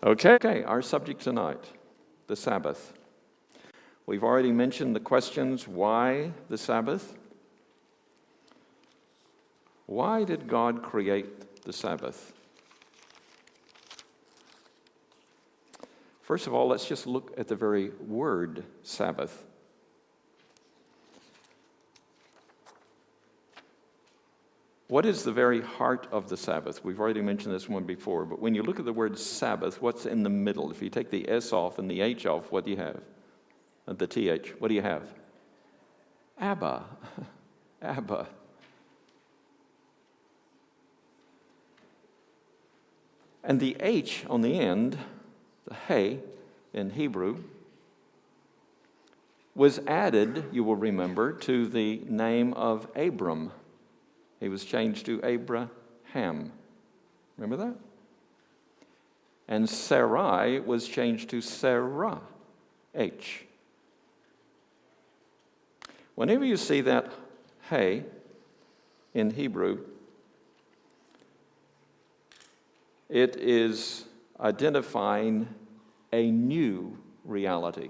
Okay, our subject tonight, the Sabbath. We've already mentioned the questions, why the Sabbath? Why did God create the Sabbath? First of all, let's just look at the very word Sabbath. What is the very heart of the Sabbath? We've already mentioned this one before, but when you look at the word Sabbath, what's in the middle? If you take the S off and the H off, what do you have? The TH, what do you have? Abba. Abba. And the H on the end, the He in Hebrew, was added, you will remember, to the name of Abram. He was changed to Abraham. Remember that? And Sarai was changed to Sarah, H. Whenever you see that He in Hebrew, it is identifying a new reality.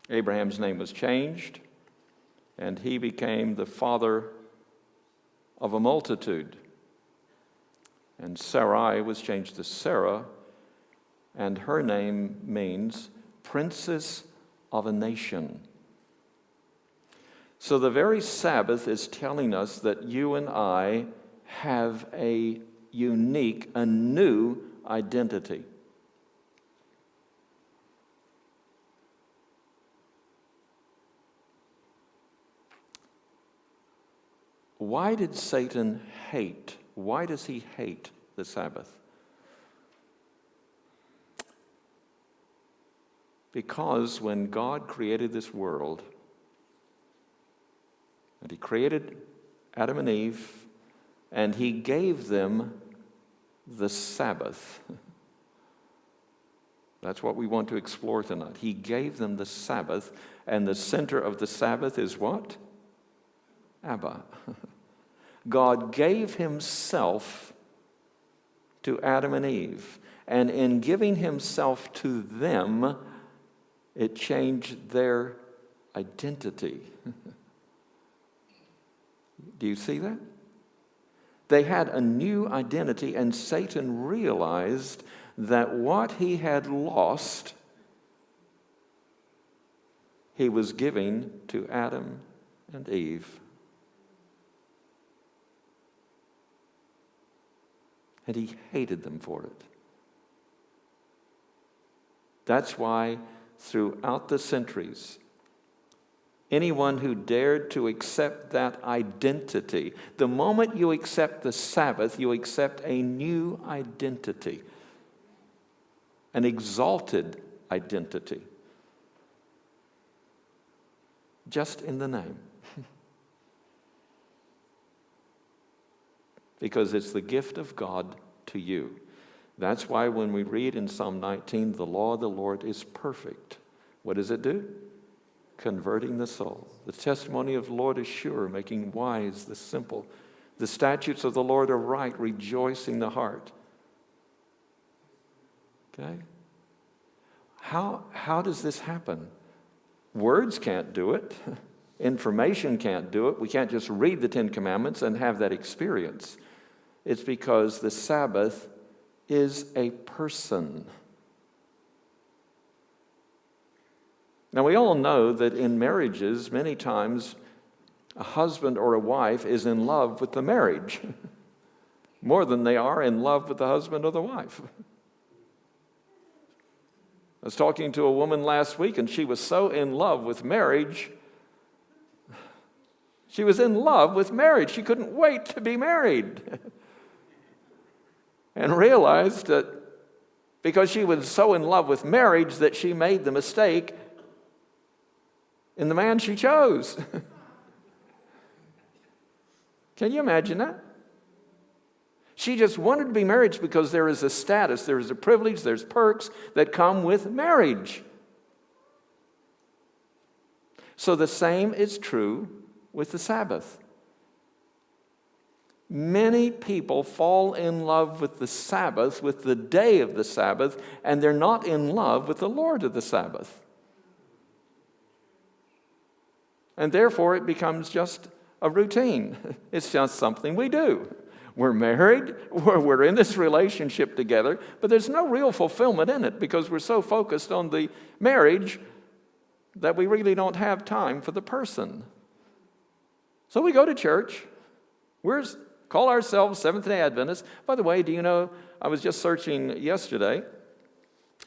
Abraham's name was changed, and he became the father of a multitude. And Sarai was changed to Sarah, and her name means princess of a nation. So the very Sabbath is telling us that you and I have a unique, a new identity. Why did Satan hate? Why does he hate the Sabbath? Because when God created this world, and he created Adam and Eve, and he gave them the Sabbath. That's what we want to explore tonight. He gave them the Sabbath, and the center of the Sabbath is what? Abba. God gave himself to Adam and Eve, and in giving himself to them, it changed their identity. Do you see that? They had a new identity, and Satan realized that what he had lost, he was giving to Adam and Eve. And he hated them for it. That's why throughout the centuries, anyone who dared to accept that identity, the moment you accept the Sabbath, you accept a new identity, an exalted identity, just in the name. Because it's the gift of God to you. That's why when we read in Psalm 19, the law of the Lord is perfect. What does it do? Converting the soul. The testimony of the Lord is sure, making wise the simple. The statutes of the Lord are right, rejoicing the heart. Okay? How does this happen? Words can't do it. Information can't do it. We can't just read the Ten Commandments and have that experience. It's because the Sabbath is a person. Now, we all know that in marriages, many times, a husband or a wife is in love with the marriage more than they are in love with the husband or the wife. I was talking to a woman last week, and she was so in love with marriage. She was in love with marriage. She couldn't wait to be married. And realized that because she was so in love with marriage that she made the mistake in the man she chose. Can you imagine that? She just wanted to be married because there is a status, there is a privilege, there's perks that come with marriage. So the same is true with the Sabbath. Many people fall in love with the Sabbath, with the day of the Sabbath, and they're not in love with the Lord of the Sabbath. And therefore, it becomes just a routine. It's just something we do. We're married, we're in this relationship together, but there's no real fulfillment in it because we're so focused on the marriage that we really don't have time for the person. So we go to church. Call ourselves Seventh-day Adventists. By the way, do you know, I was just searching yesterday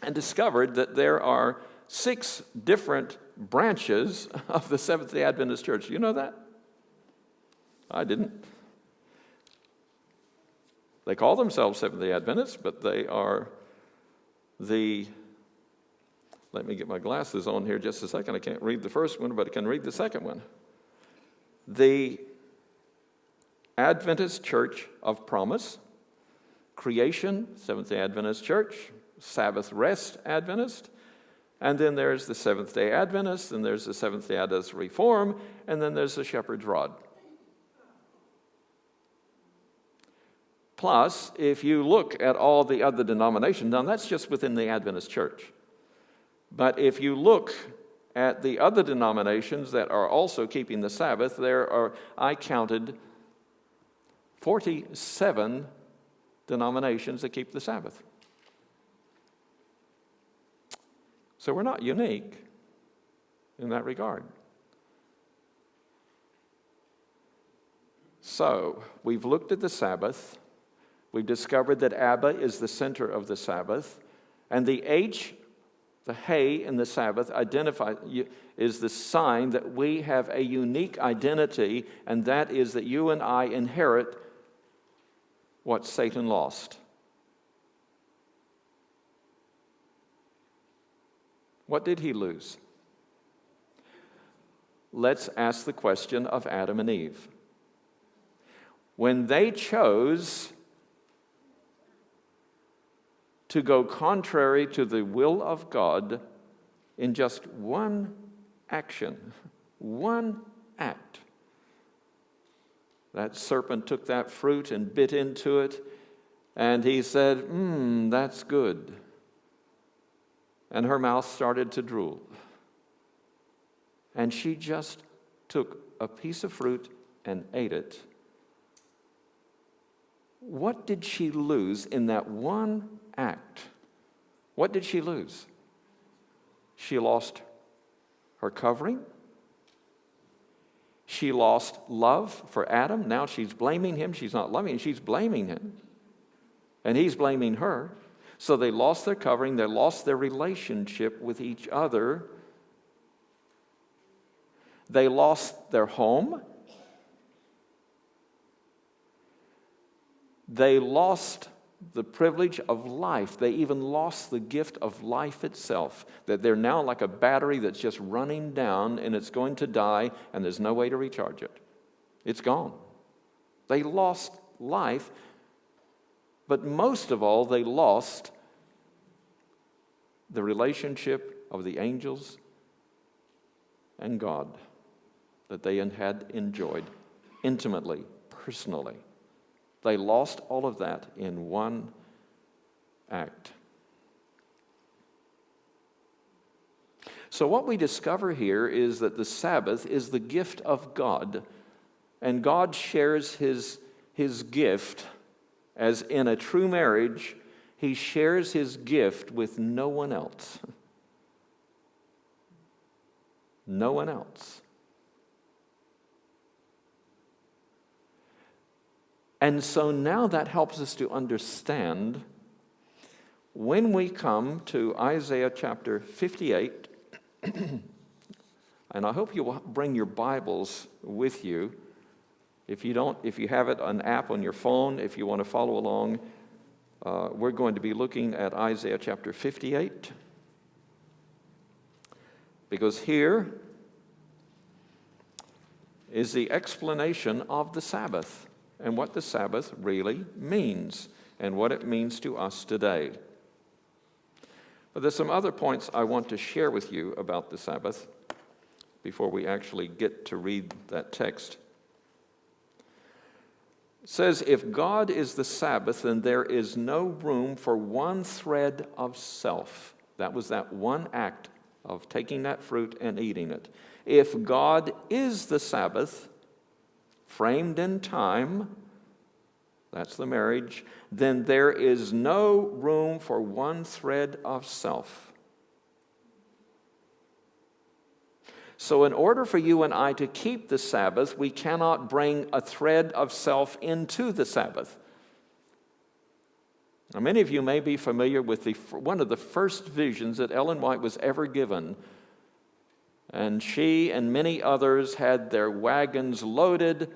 and discovered that there are 6 different branches of the Seventh-day Adventist Church. Do you know that? I didn't. They call themselves Seventh-day Adventists, but they are let me get my glasses on here just a second. I can't read the first one, but I can read the second one. The Adventist Church of Promise, Creation, Seventh-day Adventist Church, Sabbath Rest Adventist, and then there's the Seventh-day Adventist, and there's the Seventh-day Adventist Reform, and then there's the Shepherd's Rod. Plus, if you look at all the other denominations, now that's just within the Adventist Church. But if you look at the other denominations that are also keeping the Sabbath, I counted 47 denominations that keep the Sabbath. So we're not unique in that regard. So we've looked at the Sabbath. We've discovered that Abba is the center of the Sabbath. And the hay in the Sabbath is the sign that we have a unique identity, and that is that you and I inherit what Satan lost. What did he lose? Let's ask the question of Adam and Eve. When they chose to go contrary to the will of God in just one action, one act, that serpent took that fruit and bit into it, and he said, that's good. And her mouth started to drool. And she just took a piece of fruit and ate it. What did she lose in that one act? What did she lose? She lost her covering. She lost love for Adam. Now she's blaming him. She's not loving him. She's blaming him. And he's blaming her. So they lost their covering. They lost their relationship with each other. They lost their home. They lost the privilege of life. They even lost the gift of life itself. That they're now like a battery that's just running down and it's going to die and there's no way to recharge it. It's gone. They lost life, but most of all, they lost the relationship of the angels and God that they had enjoyed intimately, personally. They lost all of that in one act. So what we discover here is that the Sabbath is the gift of God, and God shares his gift, as in a true marriage, he shares his gift with no one else. No one else. And so now that helps us to understand when we come to Isaiah chapter 58, and I hope you will bring your Bibles with you. If you have it, an app on your phone, if you want to follow along, we're going to be looking at Isaiah chapter 58. Because here is the explanation of the Sabbath and what the Sabbath really means and what it means to us today. But there's some other points I want to share with you about the Sabbath before we actually get to read that text. says, if God is the Sabbath, then there is no room for one thread of self. That was that one act of taking that fruit and eating it. If God is the Sabbath, framed in time, that's the marriage, then there is no room for one thread of self. So in order for you and I to keep the Sabbath, we cannot bring a thread of self into the Sabbath. Now, many of you may be familiar with one of the first visions that Ellen White was ever given. And she and many others had their wagons loaded,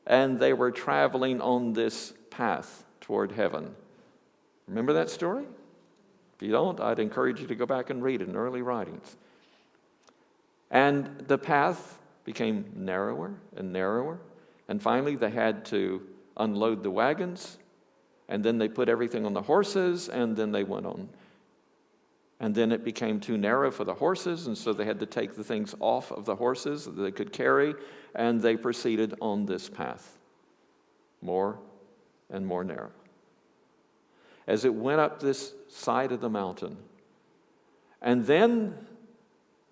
and they were traveling on this path toward heaven. Remember that story? If you don't, I'd encourage you to go back and read it in early writings. And the path became narrower and narrower, and finally they had to unload the wagons, and then they put everything on the horses, and then they went on. And then it became too narrow for the horses, and so they had to take the things off of the horses that they could carry, and they proceeded on this path, more and more narrow. As it went up this side of the mountain, and then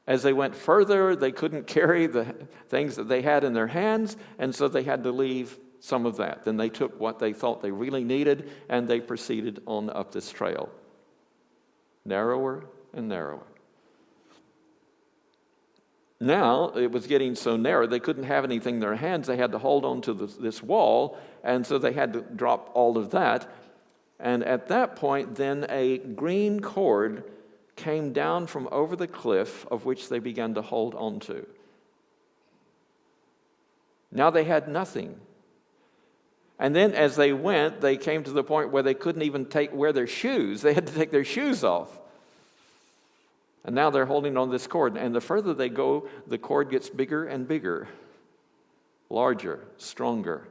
as they went further, they couldn't carry the things that they had in their hands, and so they had to leave some of that. Then they took what they thought they really needed, and they proceeded on up this trail. Narrower and narrower. Now, it was getting so narrow, they couldn't have anything in their hands. They had to hold on to this wall, and so they had to drop all of that. And at that point, then a green cord came down from over the cliff, of which they began to hold on to. Now they had nothing. And then as they went, they came to the point where they couldn't even wear their shoes. They had to take their shoes off. And now they're holding on this cord. And the further they go, the cord gets bigger and bigger, larger, stronger.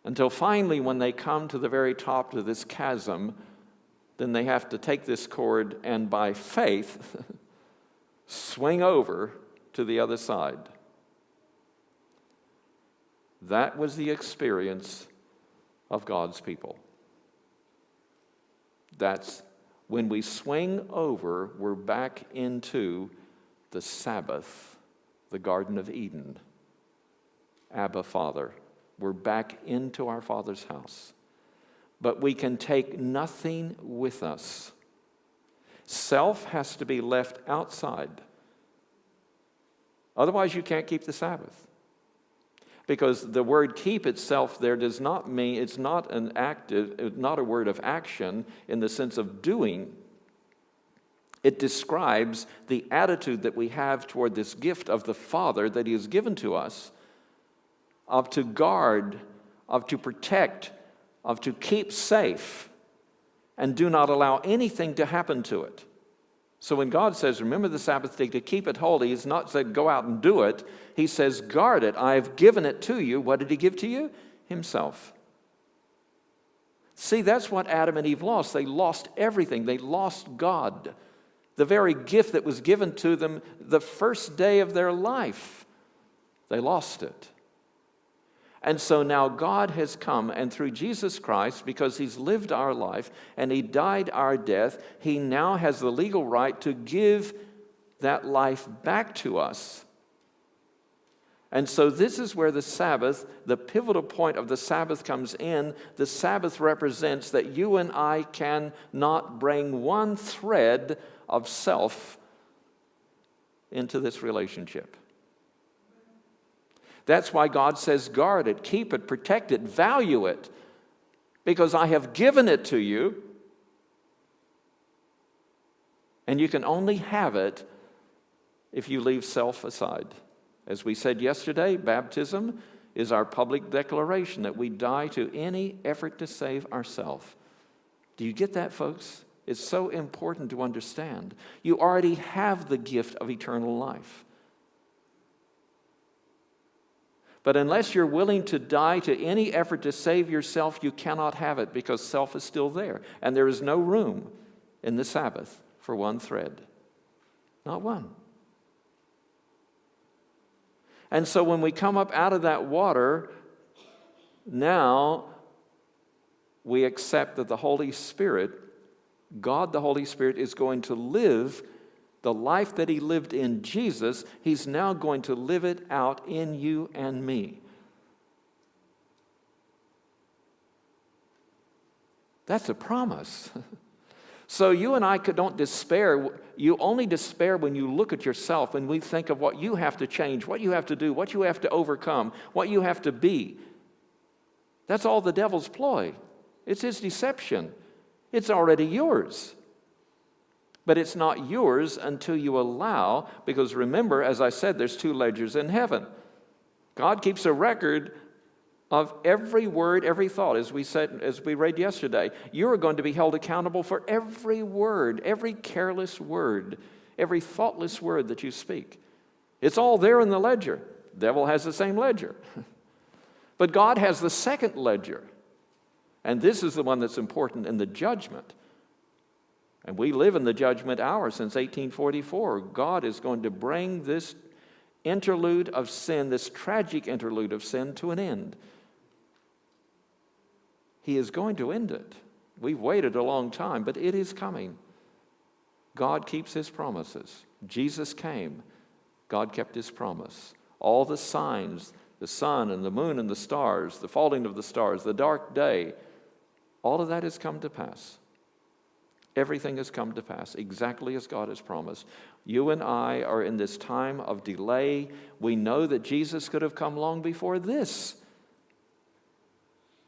Until finally, when they come to the very top of this chasm, then they have to take this cord and by faith swing over to the other side. That was the experience of God's people. That's when we swing over, we're back into the Sabbath, the Garden of Eden. Abba, Father. We're back into our Father's house. But we can take nothing with us. Self has to be left outside. Otherwise, you can't keep the Sabbath. Because the word keep itself there does not mean, it's not not a word of action in the sense of doing. It describes the attitude that we have toward this gift of the Father that He has given to us, of to guard, of to protect, of to keep safe, and do not allow anything to happen to it. So when God says, remember the Sabbath day to keep it holy, He's not said go out and do it. He says, guard it. I have given it to you. What did He give to you? Himself. See, that's what Adam and Eve lost. They lost everything. They lost God. The very gift that was given to them the first day of their life. They lost it. And so now God has come, and through Jesus Christ, because He's lived our life and He died our death, He now has the legal right to give that life back to us. And so this is where the Sabbath, the pivotal point of the Sabbath comes in. The Sabbath represents that you and I cannot bring one thread of self into this relationship. That's why God says guard it, keep it, protect it, value it, because I have given it to you, and you can only have it if you leave self aside. As we said yesterday, baptism is our public declaration that we die to any effort to save ourselves. Do you get that, folks? It's so important to understand. You already have the gift of eternal life. But unless you're willing to die to any effort to save yourself, you cannot have it because self is still there. And there is no room in the Sabbath for one thread. Not one. And so when we come up out of that water, Now we accept that the Holy Spirit, God the Holy Spirit, is going to live the life that he lived in Jesus. He's now going to live it out in you and me. That's a promise. So you and I don't despair. You only despair when you look at yourself and we think of what you have to change, what you have to do, what you have to overcome, what you have to be. That's all the devil's ploy. It's his deception. It's already yours. But it's not yours until you allow, because remember, as I said, there's 2 ledgers in heaven. God keeps a record of every word, every thought. As we said, as we read yesterday, you are going to be held accountable for every word, every careless word, every thoughtless word that you speak. It's all there in the ledger. The devil has the same ledger. But God has the second ledger. And this is the one that's important in the judgment. And we live in the judgment hour since 1844. God is going to bring this interlude of sin, this tragic interlude of sin, to an end. He is going to end it. We've waited a long time, but it is coming. God keeps his promises. Jesus came. God kept his promise. All the signs, the sun and the moon and the stars, the falling of the stars, the dark day, all of that has come to pass. Everything has come to pass exactly as God has promised. You and I are in this time of delay. We know that Jesus could have come long before this.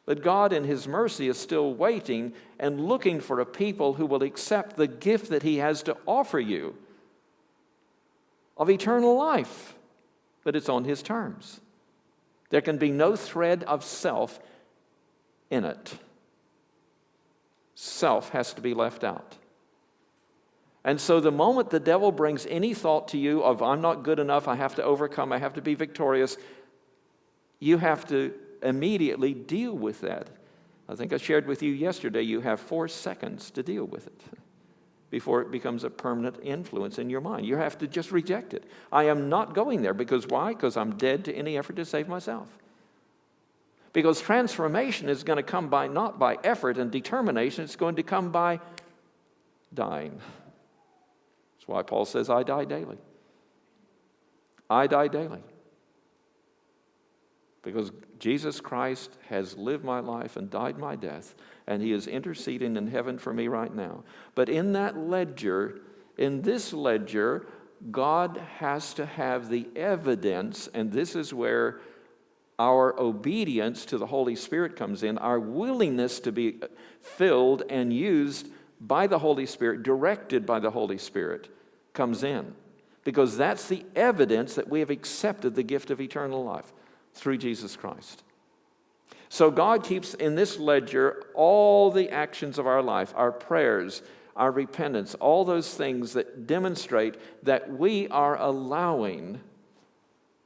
But God in his mercy is still waiting and looking for a people who will accept the gift that he has to offer you of eternal life. But it's on his terms. There can be no thread of self in it. Self has to be left out. And so the moment the devil brings any thought to you of, I'm not good enough, I have to overcome, I have to be victorious, you have to immediately deal with that. I think I shared with you yesterday, you have 4 seconds to deal with it before it becomes a permanent influence in your mind. You have to just reject it. I am not going there. Because why? Because I'm dead to any effort to save myself. Because transformation is going to come by not by effort and determination, it's going to come by dying. That's why Paul says, I die daily. I die daily. Because Jesus Christ has lived my life and died my death, and he is interceding in heaven for me right now. But in that ledger, in this ledger, God has to have the evidence, and this is where our obedience to the Holy Spirit comes in, our willingness to be filled and used by the Holy Spirit, directed by the Holy Spirit, comes in. Because that's the evidence that we have accepted the gift of eternal life through Jesus Christ. So God keeps in this ledger all the actions of our life, our prayers, our repentance, all those things that demonstrate that we are allowing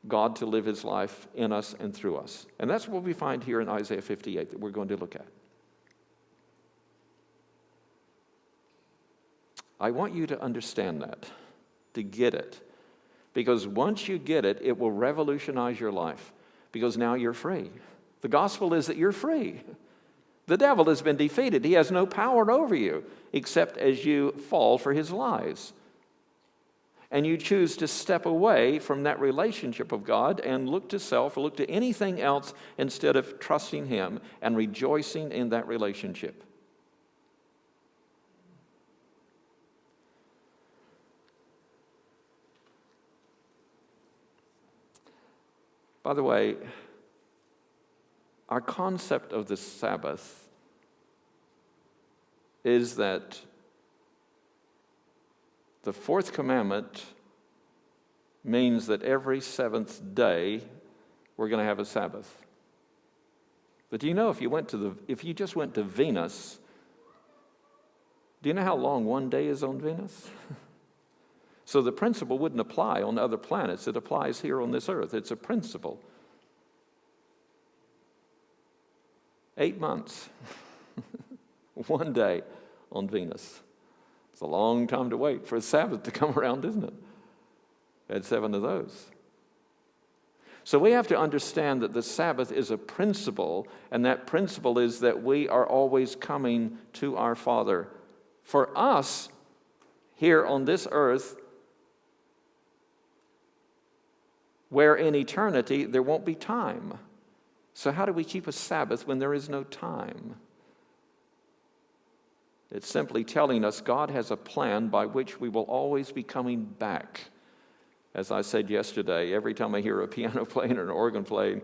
God to live his life in us and through us. And that's what we find here in Isaiah 58 that we're going to look at. I want you to understand that, to get it. Because once you get it, it will revolutionize your life. Because now you're free. The gospel is that you're free. The devil has been defeated. He has no power over you except as you fall for his lies. And you choose to step away from that relationship of God and look to self or look to anything else instead of trusting him and rejoicing in that relationship. By the way, our concept of the Sabbath is that the fourth commandment means that every seventh day we're going to have a Sabbath. But do you know if you just went to Venus, do you know how long one day is on Venus? So the principle wouldn't apply on other planets. It applies here on this earth. It's a principle. 8 months. One day on Venus. It's a long time to wait for a Sabbath to come around, isn't it? We had 7 of those. So we have to understand that the Sabbath is a principle, and that principle is that we are always coming to our Father. For us, here on this earth, where in eternity there won't be time. So how do we keep a Sabbath when there is no time? It's simply telling us God has a plan by which we will always be coming back. As I said yesterday, every time I hear a piano playing or an organ playing,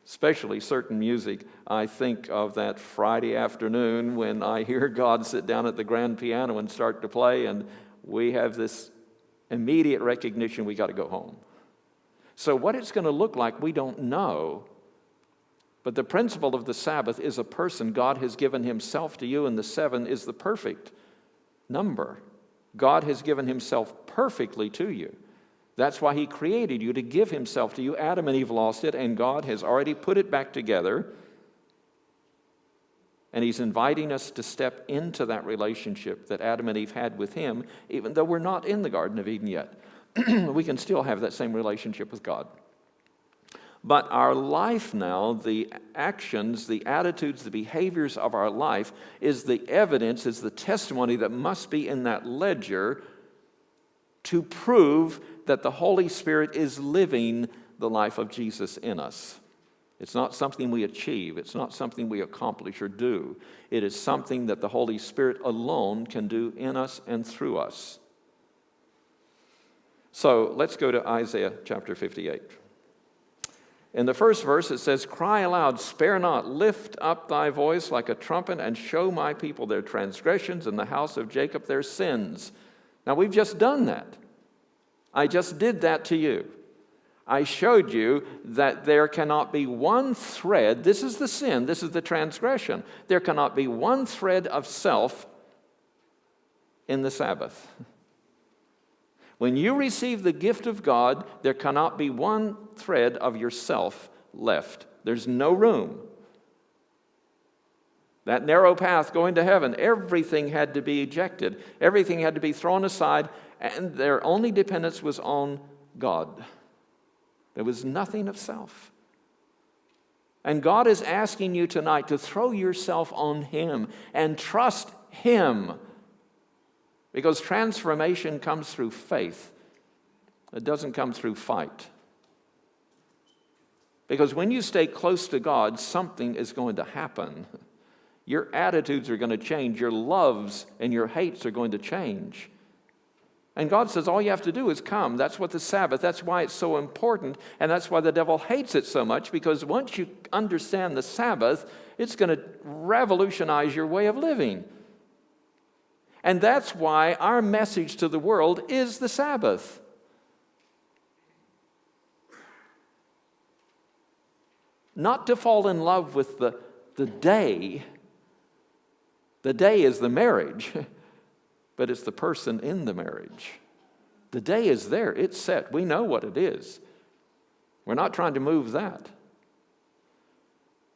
especially certain music, I think of that Friday afternoon when I hear God sit down at the grand piano and start to play, and we have this immediate recognition we got to go home. So what it's going to look like, we don't know. But the principle of the Sabbath is a person. God has given himself to you, and the 7 is the perfect number. God has given himself perfectly to you. That's why he created you, to give himself to you. Adam and Eve lost it, and God has already put it back together. And he's inviting us to step into that relationship that Adam and Eve had with him, even though we're not in the Garden of Eden yet. We can still have that same relationship with God. But our life now, the actions, the attitudes, the behaviors of our life is the evidence, is the testimony that must be in that ledger to prove that the Holy Spirit is living the life of Jesus in us. It's not something we achieve. It's not something we accomplish or do. It is something that the Holy Spirit alone can do in us and through us. So let's go to Isaiah chapter 58. In the first verse it says, "Cry aloud, spare not, lift up thy voice like a trumpet, and show my people their transgressions and the house of Jacob their sins." Now we've just done that. I just did that to you. I showed you that there cannot be one thread. This is the sin. This is the transgression. There cannot be one thread of self in the Sabbath. When you receive the gift of God, there cannot be one thread of yourself left. There's no room. That narrow path going to heaven, everything had to be ejected. Everything had to be thrown aside, and their only dependence was on God. There was nothing of self. And God is asking you tonight to throw yourself on him and trust him. Because transformation comes through faith. It doesn't come through fight. Because when you stay close to God, something is going to happen. Your attitudes are going to change. Your loves and your hates are going to change. And God says all you have to do is come. That's what the Sabbath, that's why it's so important. And that's why the devil hates it so much. Because once you understand the Sabbath, it's going to revolutionize your way of living. And that's why our message to the world is the Sabbath. Not to fall in love with the day. The day is the marriage, but it's the person in the marriage. The day is there. It's set. We know what it is. We're not trying to move that.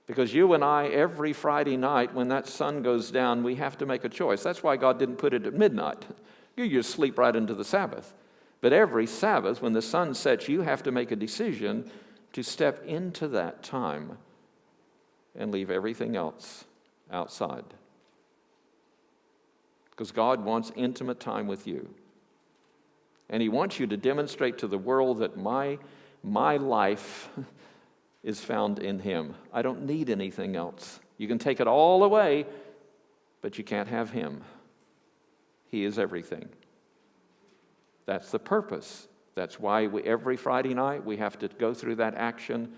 Because you and I, every Friday night when that sun goes down, we have to make a choice. That's why God didn't put it at midnight. You just sleep right into the Sabbath. But every Sabbath, when the sun sets, you have to make a decision to step into that time and leave everything else outside. Because God wants intimate time with you. And he wants you to demonstrate to the world that my life is found in him. I don't need anything else. You can take it all away, but you can't have him. He is everything. That's the purpose. That's why every Friday night we have to go through that action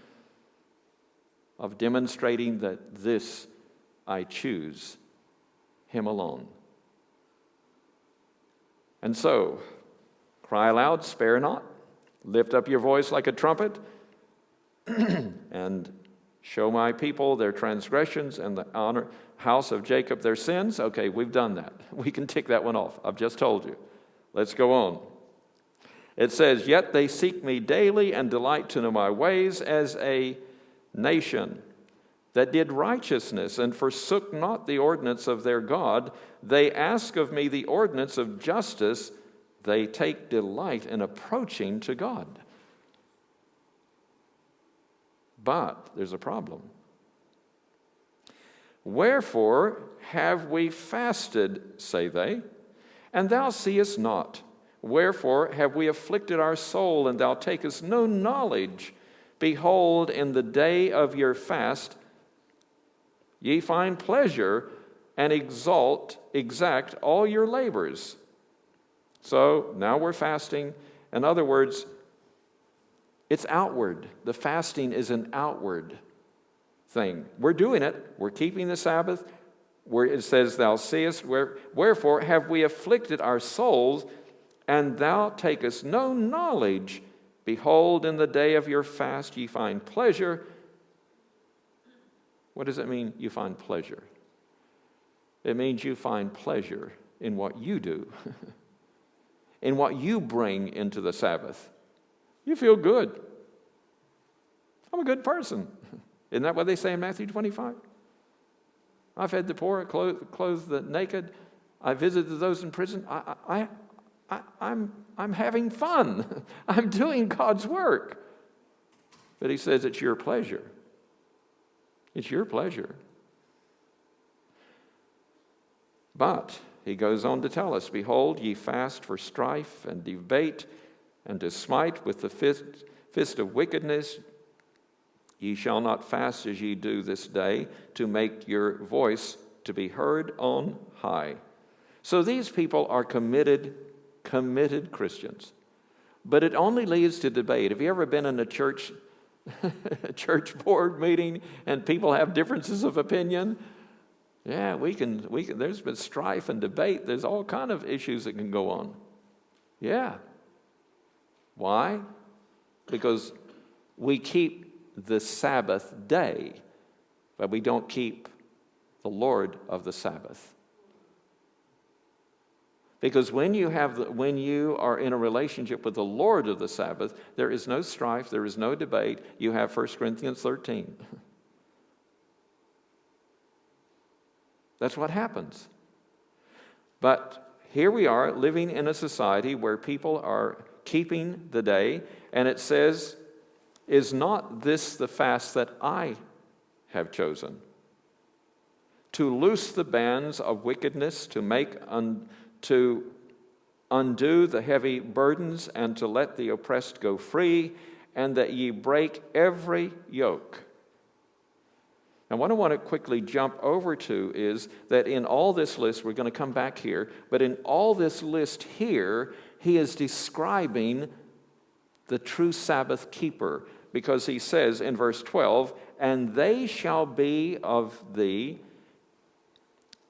of demonstrating that this I choose, him alone. And so, cry aloud, spare not, lift up your voice like a trumpet, and show my people their transgressions and the house of Jacob their sins. Okay, we've done that. We can tick that one off. I've just told you. Let's go on. It says, "Yet they seek me daily and delight to know my ways as a nation that did righteousness and forsook not the ordinance of their God. They ask of me the ordinance of justice. They take delight in approaching to God." But there's a problem. Wherefore have we fasted, say they, and thou seest not? Wherefore have we afflicted our soul, and thou takest no knowledge? Behold, in the day of your fast ye find pleasure, and exact all your labors. So now we're fasting. In other words, it's outward. The fasting is an outward thing. We're doing it. We're keeping the Sabbath. Where it says, thou seest, wherefore have we afflicted our souls, and thou takest no knowledge. Behold, in the day of your fast ye find pleasure. What does it mean, you find pleasure? It means you find pleasure in what you do, in what you bring into the Sabbath. You feel good. I'm a good person. Isn't that what they say in Matthew 25? I fed the poor, clothed the naked. I visited those in prison. I'm having fun. I'm doing God's work. But he says it's your pleasure. It's your pleasure. But he goes on to tell us, behold, ye fast for strife and debate, and to smite with the fist of wickedness. Ye shall not fast as ye do this day, to make your voice to be heard on high. So these people are committed Christians. But it only leads to debate. Have you ever been in a church board meeting and people have differences of opinion? Yeah, we can. There's been strife and debate. There's all kind of issues that can go on. Yeah. Why? Because we keep the Sabbath day, but we don't keep the Lord of the Sabbath. Because when you are in a relationship with the Lord of the Sabbath, there is no strife, there is no debate. You have 1 Corinthians 13. That's what happens. But here we are living in a society where people are keeping the day, and it says, is not this the fast that I have chosen? To loose the bands of wickedness, to undo the heavy burdens, and to let the oppressed go free, and that ye break every yoke. Now, what I want to quickly jump over to is that in all this list, we're going to come back here, but in all this list here, he is describing the true Sabbath keeper, because he says in verse 12, and they shall be of thee,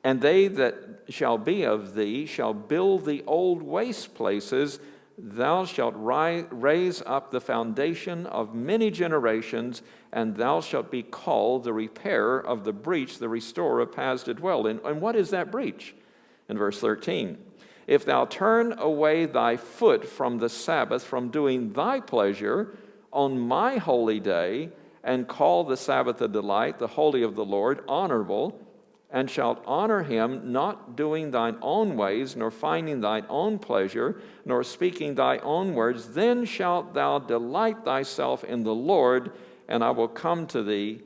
and they that shall be of thee shall build the old waste places. Thou shalt raise up the foundation of many generations, and thou shalt be called the repairer of the breach, the restorer of paths to dwell in. And what is that breach? In verse 13, if thou turn away thy foot from the Sabbath, from doing thy pleasure on my holy day, and call the Sabbath a delight, the holy of the Lord, honorable, and shalt honor him, not doing thine own ways, nor finding thine own pleasure, nor speaking thy own words, then shalt thou delight thyself in the Lord, and I will come to thee,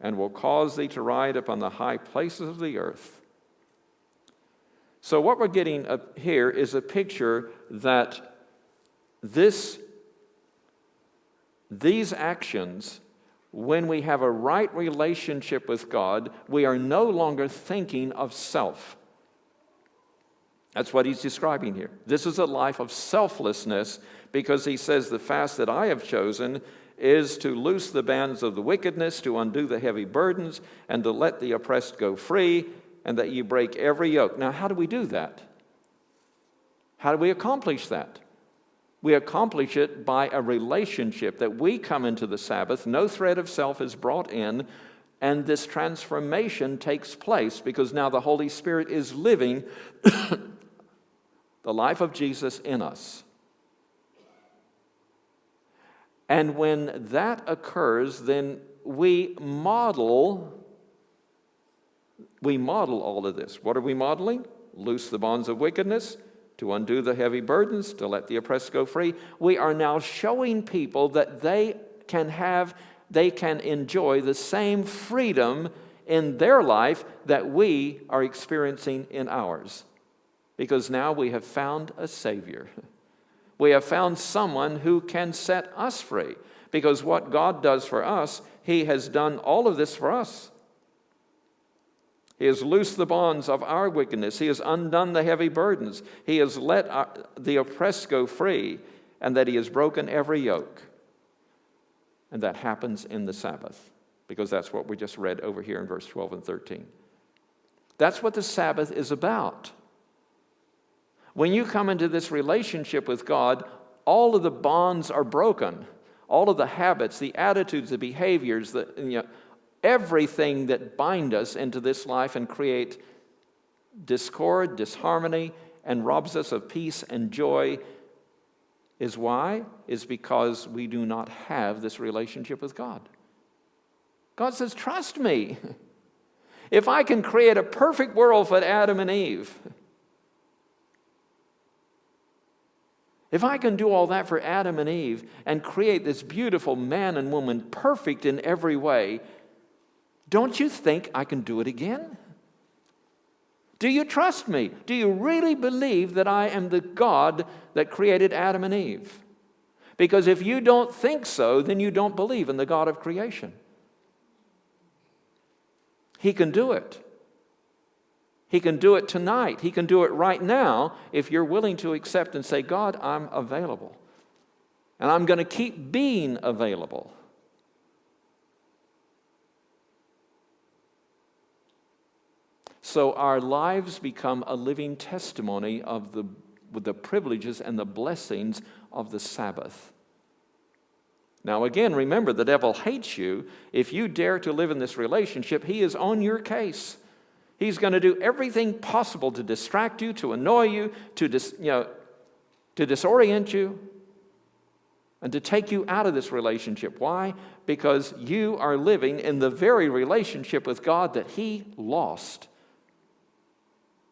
and will cause thee to ride upon the high places of the earth. So what we're getting up here is a picture that these actions, when we have a right relationship with God, we are no longer thinking of self. That's what he's describing here. This is a life of selflessness, because he says the fast that I have chosen is to loose the bands of the wickedness, to undo the heavy burdens, and to let the oppressed go free, and that you break every yoke. Now, how do we do that? How do we accomplish that? We accomplish it by a relationship that we come into the Sabbath, no thread of self is brought in, and this transformation takes place because now the Holy Spirit is living the life of Jesus in us. And when that occurs, then we model all of this. What are we modeling? Loose the bonds of wickedness, to undo the heavy burdens, to let the oppressed go free. We are now showing people that they can enjoy the same freedom in their life that we are experiencing in ours. Because now we have found a Savior. We have found someone who can set us free. Because what God does for us, He has done all of this for us. He has loosed the bonds of our wickedness. He has undone the heavy burdens. He has let the oppressed go free, and that He has broken every yoke. And that happens in the Sabbath, because that's what we just read over here in verse 12 and 13. That's what the Sabbath is about. When you come into this relationship with God, all of the bonds are broken. All of the habits, the attitudes, the behaviors, everything that bind us into this life and create discord, disharmony, and robs us of peace and joy is why? Is because we do not have this relationship with God. God says, trust me. If I can create a perfect world for Adam and Eve, if I can do all that for Adam and Eve and create this beautiful man and woman perfect in every way, don't you think I can do it again? Do you trust me? Do you really believe that I am the God that created Adam and Eve? Because if you don't think so, then you don't believe in the God of creation. He can do it. He can do it tonight. He can do it right now if you're willing to accept and say, God, I'm available. And I'm going to keep being available. So our lives become a living testimony of the privileges and the blessings of the Sabbath. Now again, remember, the devil hates you. If you dare to live in this relationship, he is on your case. He's going to do everything possible to distract you, to annoy you, to disorient you, and to take you out of this relationship. Why? Because you are living in the very relationship with God that He lost.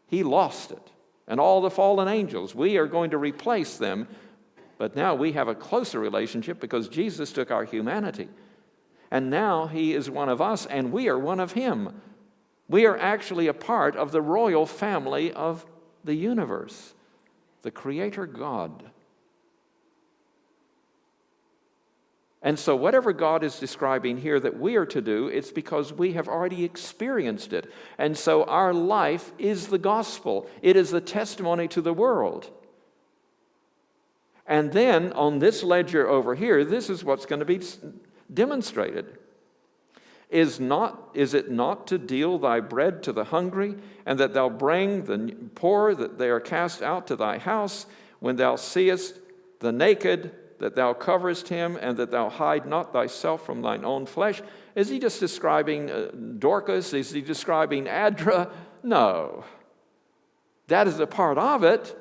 He lost it. And all the fallen angels, we are going to replace them. But now we have a closer relationship because Jesus took our humanity. And now He is one of us and we are one of Him. We are actually a part of the royal family of the universe, the Creator God. And so whatever God is describing here that we are to do, it's because we have already experienced it. And so our life is the gospel. It is the testimony to the world. And then on this ledger over here, this is what's going to be demonstrated. Is it not to deal thy bread to the hungry, and that thou bring the poor, that they are cast out to thy house, when thou seest the naked, that thou coverest him, and that thou hide not thyself from thine own flesh? Is he just describing Dorcas? Is he describing Adra? No. That is a part of it.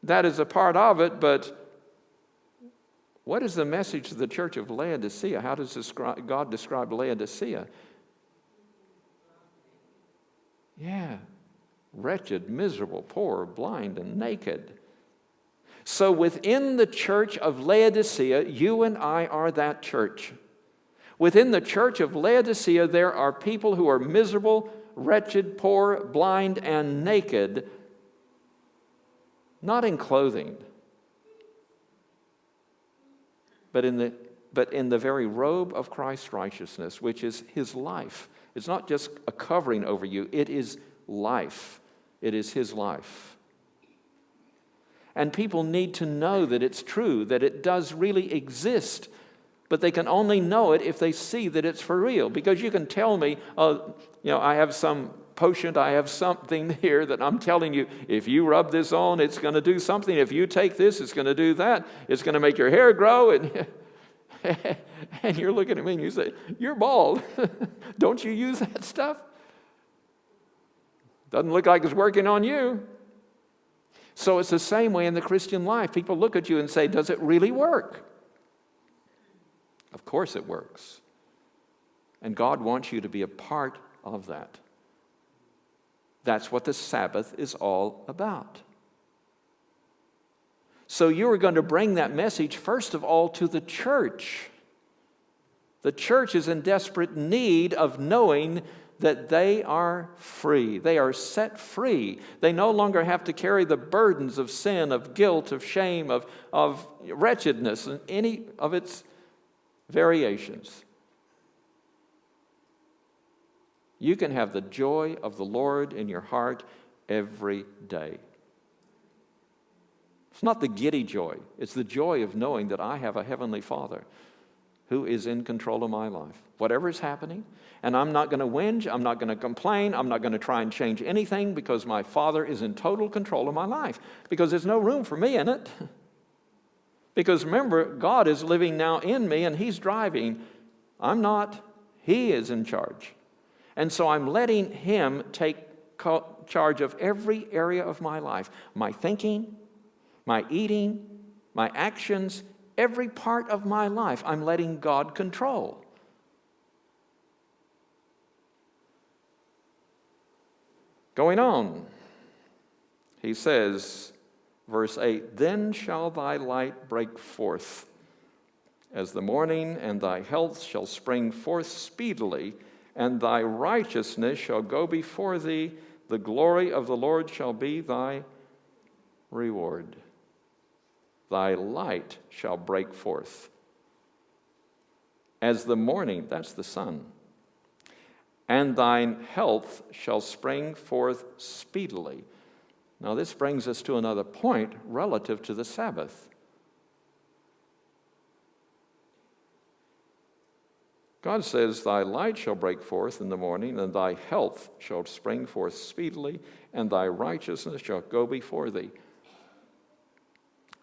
That is a part of it, but what is the message to the church of Laodicea? How does God describe Laodicea? Yeah, wretched, miserable, poor, blind, and naked. So within the church of Laodicea, you and I are that church. Within the church of Laodicea, there are people who are miserable, wretched, poor, blind, and naked, not in clothing, but in the very robe of Christ's righteousness, which is His life. It's not just a covering over you, it is life. It is His life. And people need to know that it's true, that it does really exist, but they can only know it if they see that it's for real. Because you can tell me, I have some potion, I have something here that I'm telling you, if you rub this on, it's going to do something. If you take this, it's going to do that. It's going to make your hair grow. And you're looking at me and you say, you're bald. Don't you use that stuff? Doesn't look like it's working on you. So it's the same way in the Christian life. People look at you and say, does it really work? Of course it works. And God wants you to be a part of that. That's what the Sabbath is all about. So you are going to bring that message, first of all, to the church. The church is in desperate need of knowing that they are free. They are set free. They no longer have to carry the burdens of sin, of guilt, of shame, of wretchedness, and any of its variations. You can have the joy of the Lord in your heart every day. It's not the giddy joy. It's the joy of knowing that I have a heavenly Father who is in control of my life. Whatever is happening, and I'm not going to whinge, I'm not going to complain, I'm not going to try and change anything because my Father is in total control of my life. Because there's no room for me in it. Because remember, God is living now in me and He's driving. I'm not. He is in charge. And so I'm letting Him take charge of every area of my life. My thinking, my eating, my actions, every part of my life, I'm letting God control. Going on, he says, verse 8, "Then shall thy light break forth as the morning, and thy health shall spring forth speedily, and thy righteousness shall go before thee. The glory of the Lord shall be thy reward. Thy light shall break forth as the morning," that's the sun, "and thine health shall spring forth speedily." Now this brings us to another point relative to the Sabbath. God says, "Thy light shall break forth in the morning, and thy health shall spring forth speedily, and thy righteousness shall go before thee."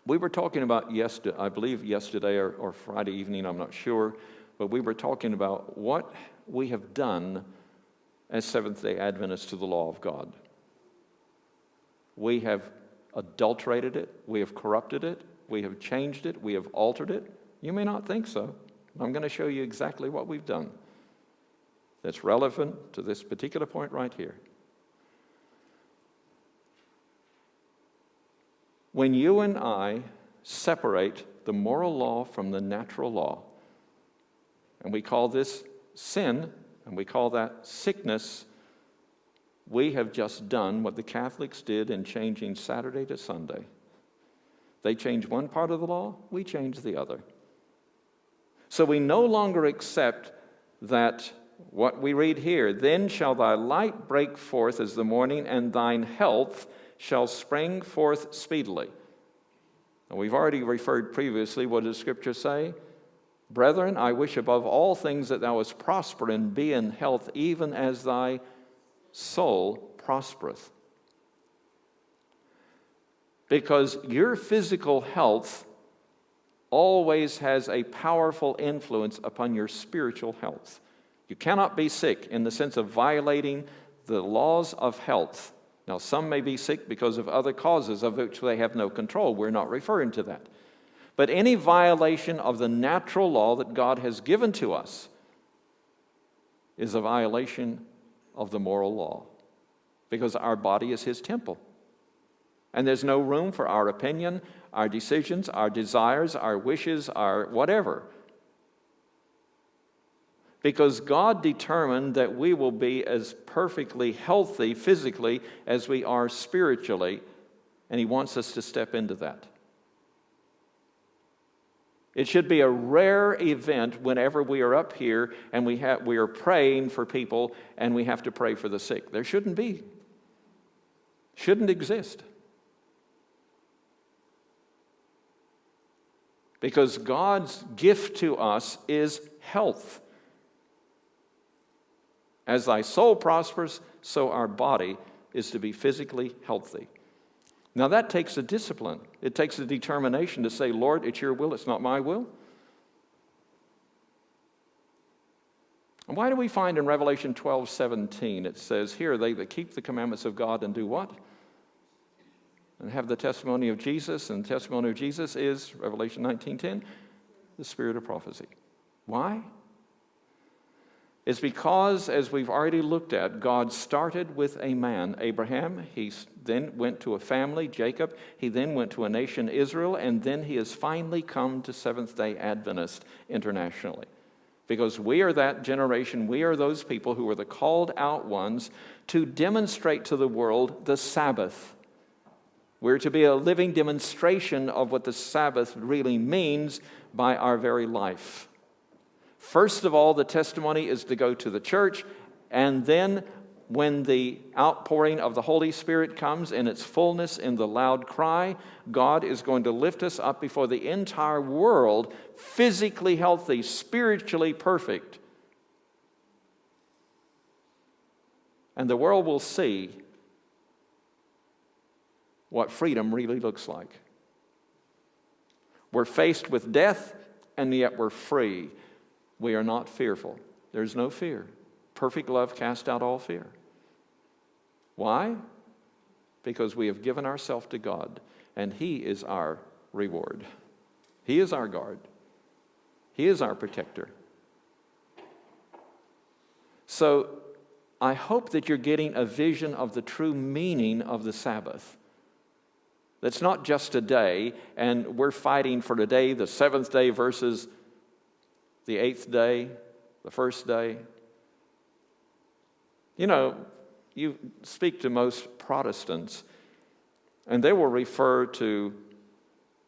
We were talking about yesterday, I believe yesterday or Friday evening, I'm not sure, but we were talking about what we have done as Seventh-day Adventists to the law of God. We have adulterated it, we have corrupted it, we have changed it, we have altered it. You may not think so. I'm going to show you exactly what we've done that's relevant to this particular point right here. When you and I separate the moral law from the natural law, and we call this sin, and we call that sickness, we have just done what the Catholics did in changing Saturday to Sunday. They changed one part of the law, we changed the other. So we no longer accept that what we read here, "Then shall thy light break forth as the morning, and thine health shall spring forth speedily." And we've already referred previously, what does Scripture say? "Brethren, I wish above all things that thou wouldst prosper and be in health, even as thy soul prospereth." Because your physical health always has a powerful influence upon your spiritual health. You cannot be sick in the sense of violating the laws of health. Now, some may be sick because of other causes of which they have no control. We're not referring to that. But any violation of the natural law that God has given to us is a violation of the moral law, because our body is His temple. And there's no room for our opinion, our decisions, our desires, our wishes, our whatever. Because God determined that we will be as perfectly healthy physically as we are spiritually, and He wants us to step into that. It should be a rare event whenever we are up here and we are praying for people and we have to pray for the sick. There shouldn't be. Shouldn't exist. Because God's gift to us is health. As thy soul prospers, so our body is to be physically healthy. Now that takes a discipline. It takes a determination to say, "Lord, it's your will, it's not my will." And why do we find in Revelation 12:17, it says, "Here they that keep the commandments of God and do what? And have the testimony of Jesus," and the testimony of Jesus is, Revelation 19:10, the spirit of prophecy. Why? is because, as we've already looked at, God started with a man, Abraham. He then went to a family, Jacob. He then went to a nation, Israel. And then he has finally come to Seventh-day Adventists internationally. Because we are that generation, we are those people who are the called out ones to demonstrate to the world the Sabbath. We're to be a living demonstration of what the Sabbath really means by our very life. First of all, the testimony is to go to the church, and then when the outpouring of the Holy Spirit comes in its fullness in the loud cry, God is going to lift us up before the entire world, physically healthy, spiritually perfect. And the world will see what freedom really looks like. We're faced with death, and yet we're free. We are not fearful. There's no fear. Perfect love casts out all fear. Why? Because we have given ourselves to God, and He is our reward. He is our guard. He is our protector. So I hope that you're getting a vision of the true meaning of the Sabbath. That's not just a day, and we're fighting for today, the seventh day versus the eighth day, the first day. You know, you speak to most Protestants, and they will refer to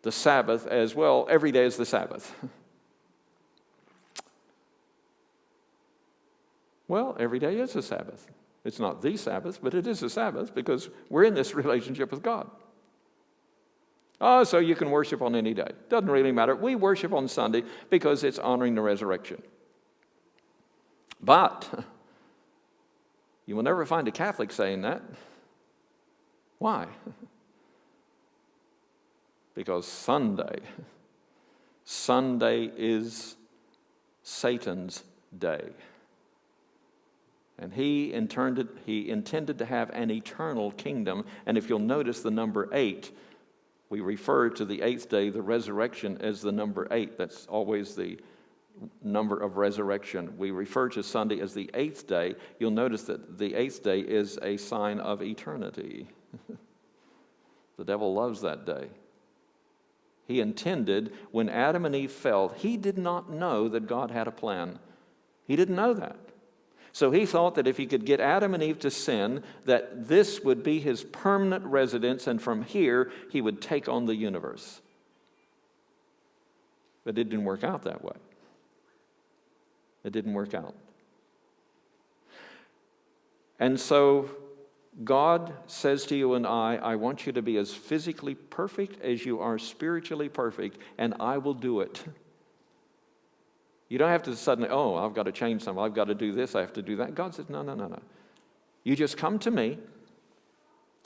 the Sabbath as, well, every day is the Sabbath. Well, every day is a Sabbath. It's not the Sabbath, but it is a Sabbath because we're in this relationship with God. Oh, so you can worship on any day. Doesn't really matter. We worship on Sunday because it's honoring the resurrection. But you will never find a Catholic saying that. Why? Because Sunday is Satan's day. And he intended to have an eternal kingdom. And if you'll notice the number 8, we refer to the eighth day, the resurrection, as the number 8. That's always the number of resurrection. We refer to Sunday as the eighth day. You'll notice that the eighth day is a sign of eternity. The devil loves that day. He intended, when Adam and Eve fell, he did not know that God had a plan. He didn't know that. So he thought that if he could get Adam and Eve to sin, that this would be his permanent residence, and from here he would take on the universe. But it didn't work out that way. It didn't work out. And so God says to you and I want you to be as physically perfect as you are spiritually perfect, and I will do it. You don't have to suddenly, I've got to change something. I've got to do this. I have to do that. God says, no. You just come to me.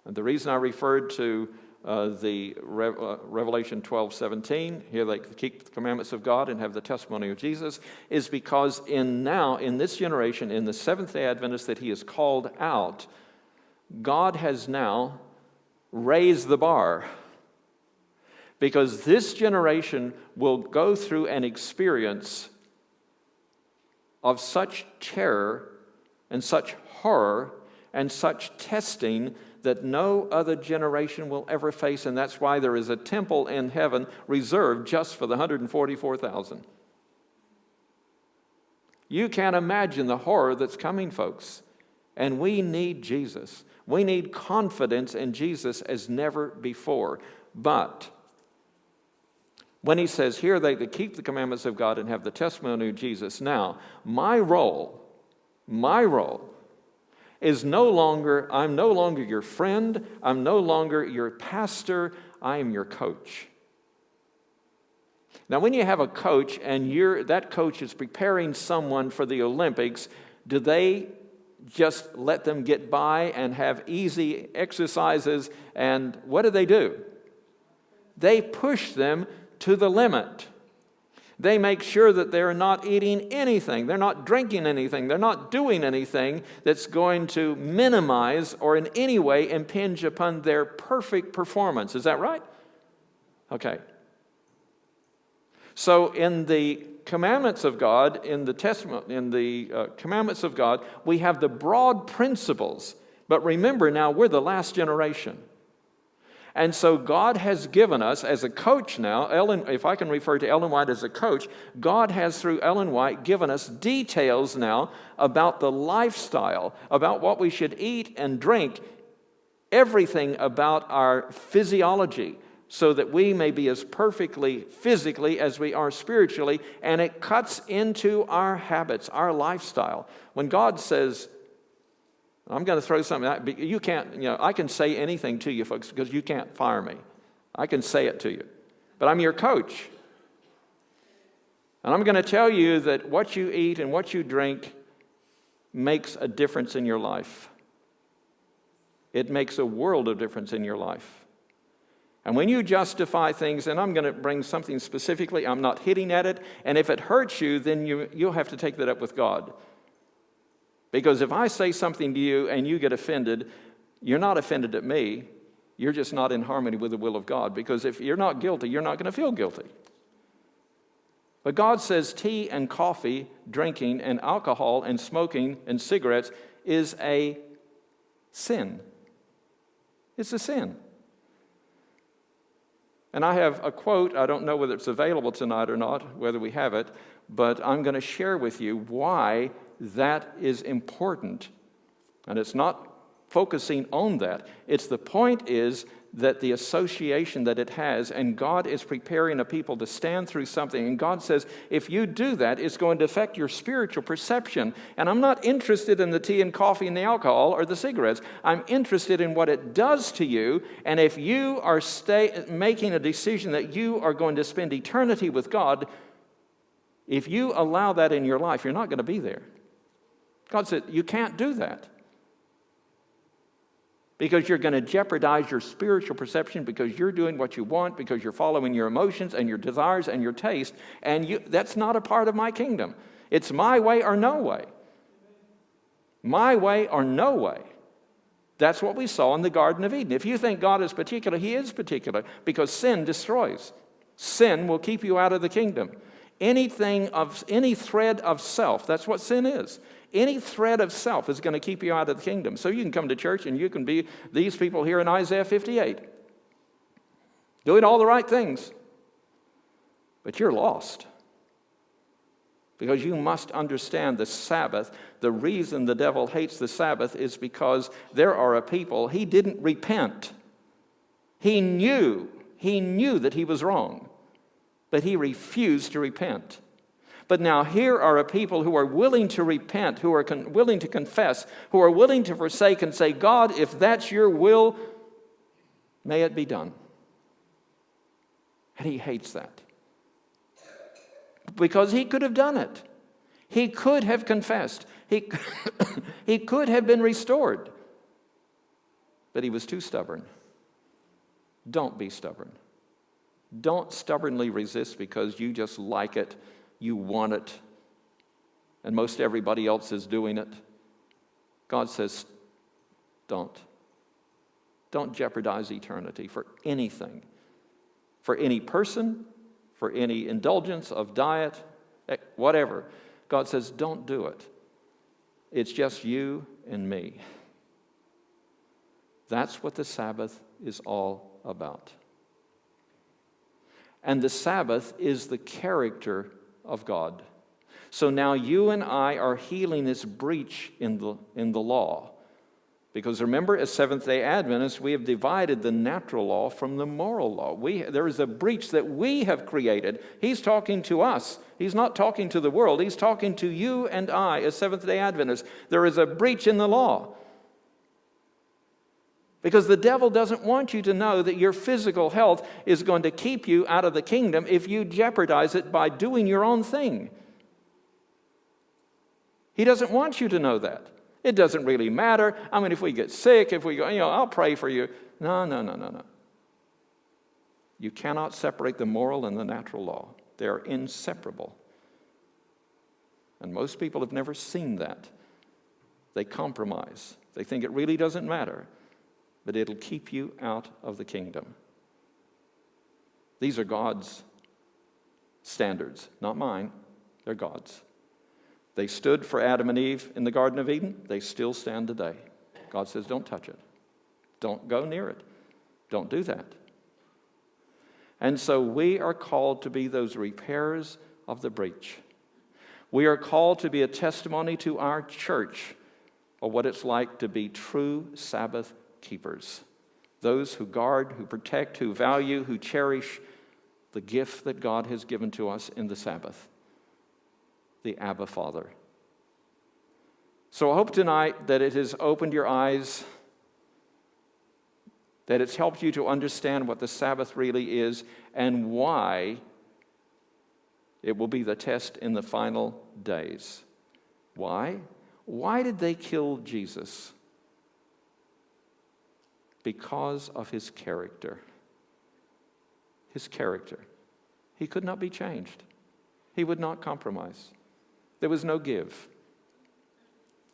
And the reason I referred to the Revelation 12:17, here they keep the commandments of God and have the testimony of Jesus, is because in this generation, in the Seventh-day Adventists that He has called out, God has now raised the bar. Because this generation will go through an experience of such terror and such horror and such testing that no other generation will ever face, and that's why there is a temple in heaven reserved just for the 144,000. You can't imagine the horror that's coming, folks, and we need Jesus. We need confidence in Jesus as never before. But when He says, here they that keep the commandments of God and have the testimony of Jesus. Now, my role is I'm no longer your friend. I'm no longer your pastor. I am your coach. Now, when you have a coach and that coach is preparing someone for the Olympics, do they just let them get by and have easy exercises? And what do? They push them to the limit. They make sure that they're not eating anything, they're not drinking anything, they're not doing anything that's going to minimize or in any way impinge upon their perfect performance. Is that right? Okay. So in the commandments of God, in the commandments of God, we have the broad principles. But remember now, we're the last generation. And so God has given us, as a coach now, if I can refer to Ellen White as a coach, God has, through Ellen White, given us details now about the lifestyle, about what we should eat and drink, everything about our physiology, so that we may be as perfectly physically as we are spiritually, and it cuts into our habits, our lifestyle. When God says, I'm going to throw something out. You can't, I can say anything to you folks because you can't fire me. I can say it to you. But I'm your coach. And I'm going to tell you that what you eat and what you drink makes a difference in your life. It makes a world of difference in your life. And when you justify things, and I'm going to bring something specifically, I'm not hitting at it, and if it hurts you, then you'll have to take that up with God. Because if I say something to you and you get offended, you're not offended at me. You're just not in harmony with the will of God. Because if you're not guilty, you're not going to feel guilty. But God says tea and coffee, drinking and alcohol and smoking and cigarettes is a sin. It's a sin. And I have a quote. I don't know whether it's available tonight or not, whether we have it, but I'm going to share with you why that is important. And it's not focusing on that. It's the point is that the association that it has, and God is preparing a people to stand through something. And God says, if you do that, it's going to affect your spiritual perception. And I'm not interested in the tea and coffee and the alcohol or the cigarettes. I'm interested in what it does to you. And if you are making a decision that you are going to spend eternity with God, if you allow that in your life, you're not going to be there. God said, you can't do that. Because you're going to jeopardize your spiritual perception, because you're doing what you want, because you're following your emotions and your desires and your taste, and that's not a part of my kingdom. It's my way or no way. My way or no way. That's what we saw in the Garden of Eden. If you think God is particular, He is particular, because sin destroys. Sin will keep you out of the kingdom. Any thread of self, that's what sin is. Any thread of self is going to keep you out of the kingdom. So you can come to church and you can be these people here in Isaiah 58. Doing all the right things. But you're lost. Because you must understand the Sabbath. The reason the devil hates the Sabbath is because there are a people, he didn't repent. He knew that he was wrong. But he refused to repent. But now here are a people who are willing to repent, who are willing to confess, who are willing to forsake and say, God, if that's your will, may it be done. And he hates that. Because he could have done it. He could have confessed. He could have been restored. But he was too stubborn. Don't be stubborn. Don't stubbornly resist because you just like it, you want it, and most everybody else is doing it. God says, don't. Don't jeopardize eternity for anything. For any person, for any indulgence of diet, whatever. God says, don't do it. It's just you and me. That's what the Sabbath is all about. And the Sabbath is the character of God. So now you and I are healing this breach in the law. Because remember, as Seventh-day Adventists, we have divided the natural law from the moral law. There is a breach that we have created. He's talking to us. He's not talking to the world. He's talking to you and I as Seventh-day Adventists. There is a breach in the law. Because the devil doesn't want you to know that your physical health is going to keep you out of the kingdom if you jeopardize it by doing your own thing. He doesn't want you to know that. It doesn't really matter. I mean, if we get sick, if we go, I'll pray for you. No. You cannot separate the moral and the natural law. They are inseparable. And most people have never seen that. They compromise. They think it really doesn't matter. But it'll keep you out of the kingdom. These are God's standards, not mine. They're God's. They stood for Adam and Eve in the Garden of Eden. They still stand today. God says, don't touch it. Don't go near it. Don't do that. And so we are called to be those repairers of the breach. We are called to be a testimony to our church of what it's like to be true Sabbath keepers. Those who guard, who protect, who value, who cherish the gift that God has given to us in the Sabbath, the Abba Father. So I hope tonight that it has opened your eyes, that it's helped you to understand what the Sabbath really is and why it will be the test in the final days. Why? Why did they kill Jesus? Because of his character. His character. He could not be changed. He would not compromise. There was no give.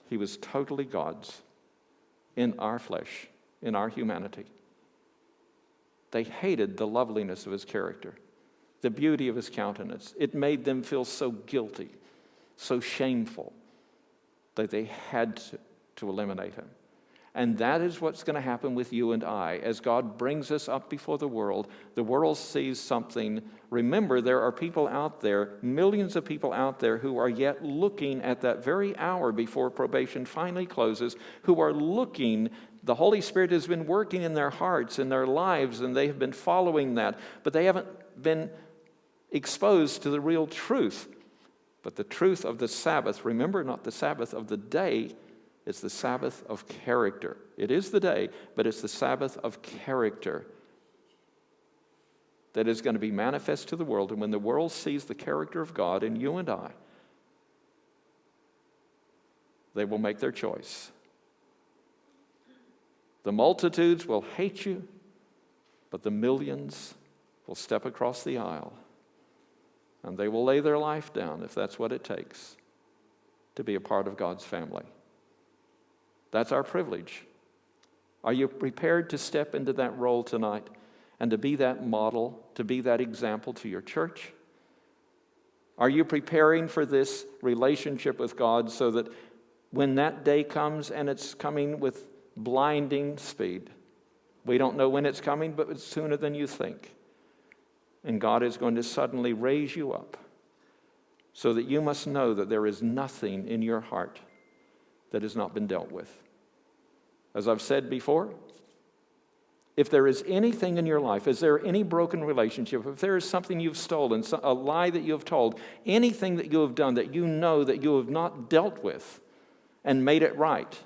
He was totally God's in our flesh, in our humanity. They hated the loveliness of his character, the beauty of his countenance. It made them feel so guilty, so shameful, that they had to eliminate him. And that is what's going to happen with you and I. As God brings us up before the world sees something. Remember, there are people out there, millions of people out there, who are yet looking at that very hour before probation finally closes, who are looking. The Holy Spirit has been working in their hearts, in their lives, and they have been following that. But they haven't been exposed to the real truth. But the truth of the Sabbath, remember, not the Sabbath of the day, it's the Sabbath of character. It is the day, but it's the Sabbath of character that is going to be manifest to the world. And when the world sees the character of God in you and I, they will make their choice. The multitudes will hate you, but the millions will step across the aisle, and they will lay their life down if that's what it takes to be a part of God's family. That's our privilege. Are you prepared to step into that role tonight and to be that model, to be that example to your church? Are you preparing for this relationship with God so that when that day comes, and it's coming with blinding speed, we don't know when it's coming, but it's sooner than you think, and God is going to suddenly raise you up so that you must know that there is nothing in your heart that has not been dealt with. As I've said before, if there is anything in your life, is there any broken relationship, if there is something you've stolen, a lie that you have told, anything that you have done that you know that you have not dealt with and made it right,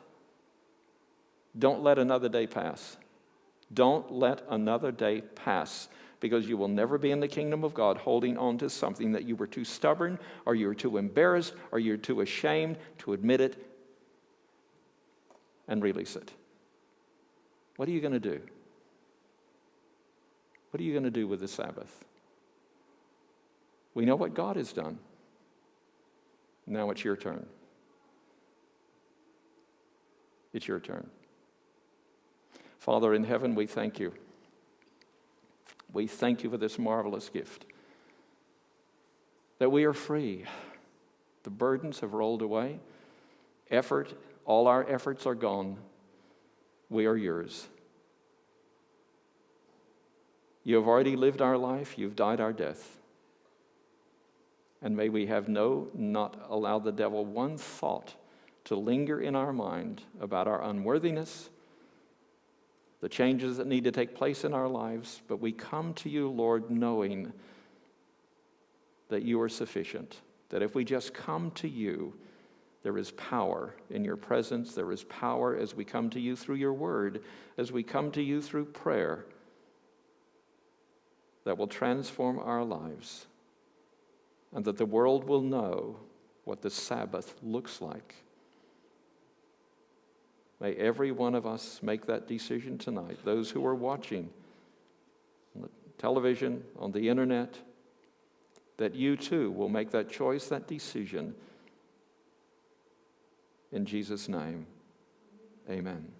don't let another day pass. Don't let another day pass, because you will never be in the kingdom of God holding on to something that you were too stubborn, or you were too embarrassed, or you're too ashamed to admit it and release it. What are you going to do? What are you going to do with the Sabbath? We know what God has done. Now it's your turn. It's your turn. Father in heaven, we thank you. We thank you for this marvelous gift, that we are free. The burdens have rolled away. All our efforts are gone. We are yours. You have already lived our life. You've died our death. And may we have not allow the devil one thought to linger in our mind about our unworthiness, the changes that need to take place in our lives. But we come to you, Lord, knowing that you are sufficient, that if we just come to you, there is power in your presence. There is power as we come to you through your word, as we come to you through prayer, that will transform our lives, and that the world will know what the Sabbath looks like. May every one of us make that decision tonight. Those who are watching on the television, on the internet, that you too will make that choice, that decision. In Jesus' name, amen.